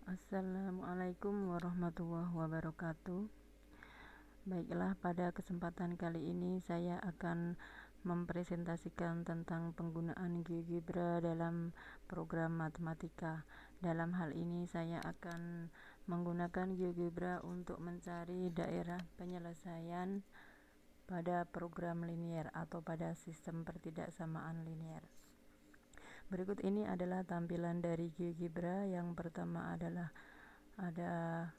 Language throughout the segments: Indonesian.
Assalamualaikum warahmatullahi wabarakatuh. Baiklah, pada kesempatan kali ini saya akan mempresentasikan tentang penggunaan GeoGebra dalam program matematika. Dalam hal ini saya akan menggunakan GeoGebra untuk mencari daerah penyelesaian pada program linier atau pada sistem pertidaksamaan linier. Berikut ini adalah tampilan dari GeoGebra. Yang pertama adalah ada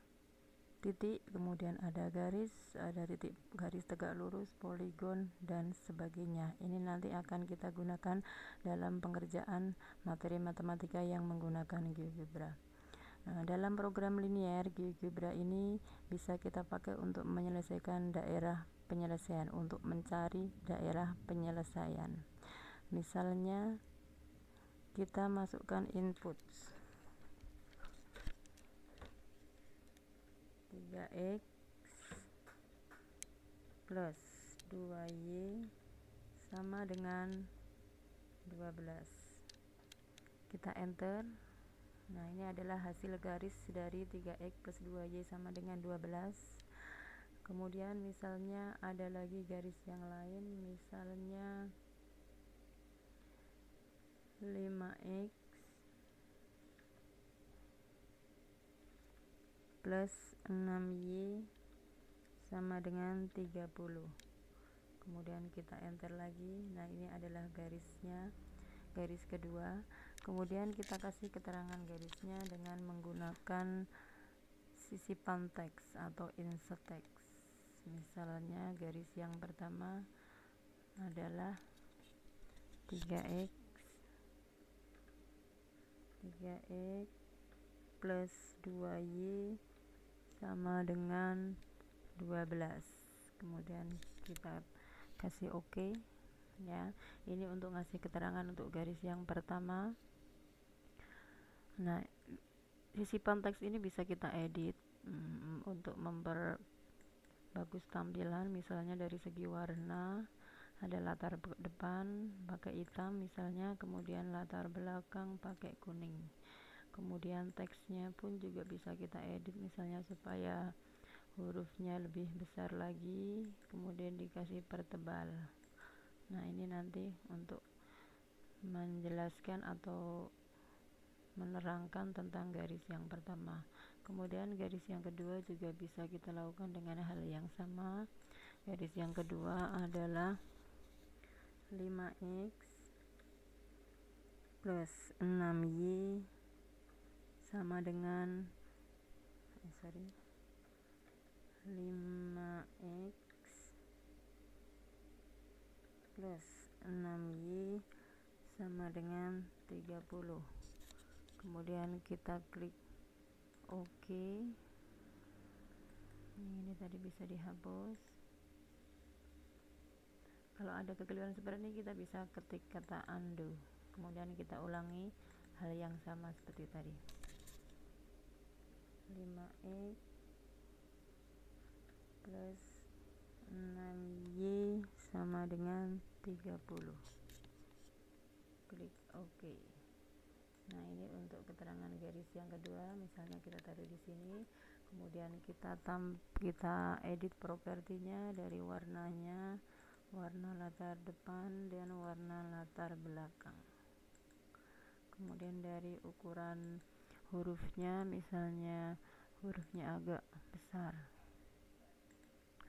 titik, kemudian ada garis, ada titik garis tegak lurus, poligon, dan sebagainya. Ini nanti akan kita gunakan dalam pengerjaan materi matematika yang menggunakan GeoGebra. Nah, dalam program linier, GeoGebra ini bisa kita pakai untuk menyelesaikan daerah penyelesaian, untuk mencari daerah penyelesaian. Misalnya kita masukkan input 3x plus 2y sama dengan 12. Kita enter. Nah, ini adalah hasil garis dari 3x plus 2y sama dengan 12. Kemudian misalnya ada lagi garis yang lain, misalnya 5x plus 6y sama dengan 30. Kemudian kita enter lagi. Nah, ini adalah garisnya, garis kedua. Kemudian kita kasih keterangan garisnya dengan menggunakan sisipan teks atau insert teks. Misalnya garis yang pertama adalah 3x plus 2y sama dengan 12. Kemudian kita kasih OK ya. Ini untuk ngasih keterangan untuk garis yang pertama. Nah, sisipan teks ini bisa kita edit untuk memperbagus tampilan. Misalnya dari segi warna, ada latar depan pakai hitam misalnya, kemudian latar belakang pakai kuning. Kemudian teksnya pun juga bisa kita edit, misalnya supaya hurufnya lebih besar lagi, kemudian dikasih pertebal. Nah, ini nanti untuk menjelaskan atau menerangkan tentang garis yang pertama. Kemudian garis yang kedua juga bisa kita lakukan dengan hal yang sama. Garis yang kedua adalah 5x plus 6y sama dengan 5x plus 6y sama dengan 30. Kemudian kita klik OK. Ini tadi bisa dihapus. Kalau ada kekeliruan seperti ini, kita bisa ketik kata undo, kemudian kita ulangi hal yang sama seperti tadi. 5x plus 6y sama dengan 30. Klik OK. Nah, ini untuk keterangan garis yang kedua. Misalnya kita taruh di sini, kemudian kita edit propertinya dari warnanya, warna latar depan dan warna latar belakang. Kemudian dari ukuran hurufnya, misalnya hurufnya agak besar.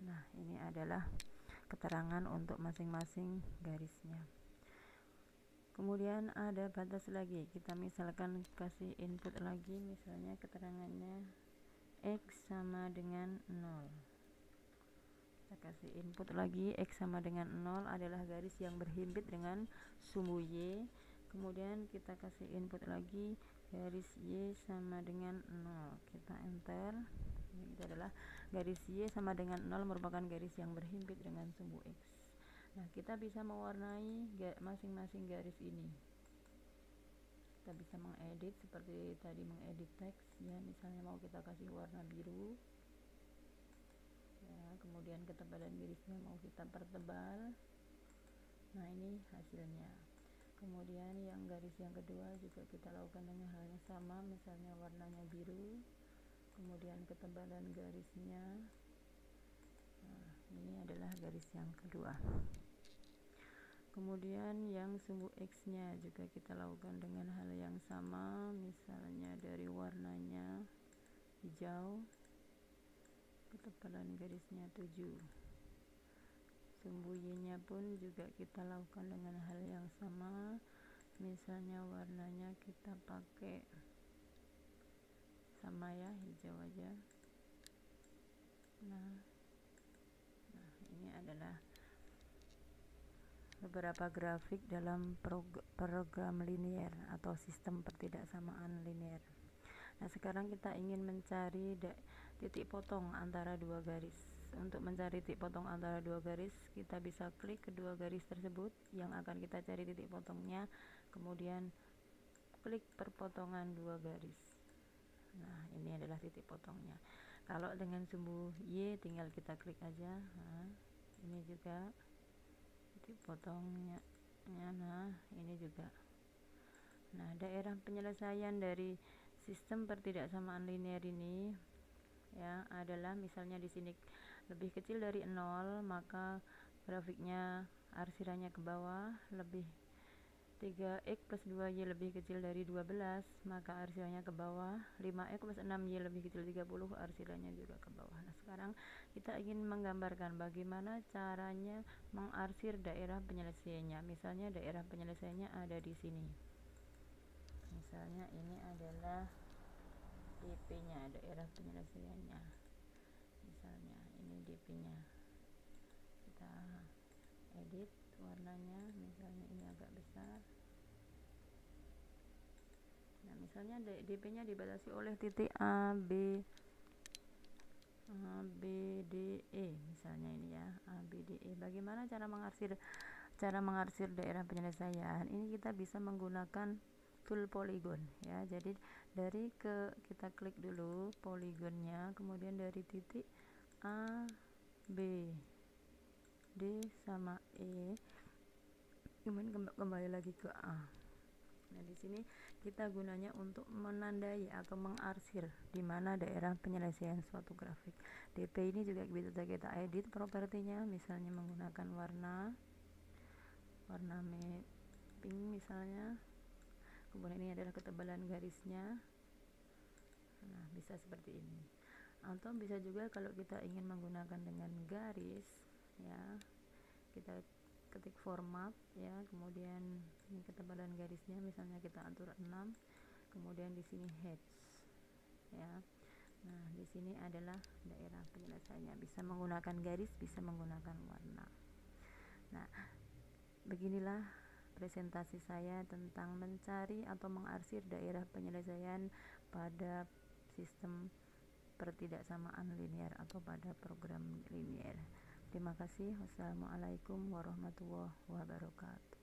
Nah, ini adalah keterangan untuk masing-masing garisnya. Kemudian ada batas lagi. Kita misalkan kasih input lagi, misalnya keterangannya x sama dengan 0. Kita kasih input lagi, x sama dengan 0 adalah garis yang berhimpit dengan sumbu y. Kemudian kita kasih input lagi, garis y sama dengan 0. Kita enter. Ini adalah garis y sama dengan 0 merupakan garis yang berhimpit dengan sumbu x. Nah, kita bisa mewarnai masing-masing garis ini. Kita bisa mengedit seperti tadi, mengedit teks ya. Misalnya mau kita kasih warna biru ya, kemudian ketebalan garisnya mau kita pertebal. Nah, ini hasilnya. Kemudian yang garis yang kedua juga kita lakukan dengan hal yang sama, misalnya warnanya biru, kemudian ketebalan garisnya. Nah, ini adalah garis yang kedua. Kemudian yang sumbu X nya juga kita lakukan dengan hal yang sama, misalnya dari warnanya hijau, ketebalan garisnya 7. Sumbu Y nya pun juga kita lakukan dengan hal yang sama, misalnya warnanya kita pakai sama ya, hijau aja. Nah ini adalah beberapa grafik dalam program linear atau sistem pertidaksamaan linear. Nah, sekarang kita ingin mencari titik potong antara dua garis. Untuk mencari titik potong antara dua garis, kita bisa klik kedua garis tersebut yang akan kita cari titik potongnya, kemudian klik perpotongan dua garis. Nah, ini adalah titik potongnya. Kalau dengan sumbu Y tinggal kita klik aja. Nah, ini juga titik potongnya. Nah, ini juga. Nah, daerah penyelesaian dari sistem pertidaksamaan linear ini ya adalah, misalnya di sini lebih kecil dari 0, maka grafiknya arsirannya ke bawah, lebih 3x plus 2y lebih kecil dari 12, maka arsirannya ke bawah, 5x plus 6y lebih kecil 30, arsirannya juga ke bawah. Nah, sekarang kita ingin menggambarkan bagaimana caranya mengarsir daerah penyelesaiannya. Misalnya daerah penyelesaiannya ada di sini. Misalnya ini adalah DP-nya, daerah penyelesaiannya. Misalnya ini DP-nya. Kita edit warnanya, misalnya ini agak besar. Nah, misalnya DP-nya dibatasi oleh titik A, B, D, E, misalnya ini ya, A, B, D, E. Bagaimana cara mengarsir daerah penyelesaian? Ini kita bisa menggunakan tool polygon ya. Jadi kita klik dulu poligonnya, kemudian dari titik A, B, D sama E, kemudian kembali lagi ke A. Nah, di sini kita gunanya untuk menandai atau mengarsir di mana daerah penyelesaian suatu grafik. DP ini juga bisa kita edit propertinya, misalnya menggunakan warna pink misalnya. Kemudian ini adalah ketebalan garisnya. Nah, bisa seperti ini. Atau bisa juga kalau kita ingin menggunakan dengan garis ya, kita ketik format ya, kemudian ini ketebalan garisnya, misalnya kita atur 6, kemudian di sini hedge ya. Nah, di sini adalah daerah penyelesaiannya, bisa menggunakan garis, bisa menggunakan warna. Nah, beginilah presentasi saya tentang mencari atau mengarsir daerah penyelesaian pada sistem pertidaksamaan linear atau pada program linear. Terima kasih. Wassalamualaikum warahmatullahi wabarakatuh.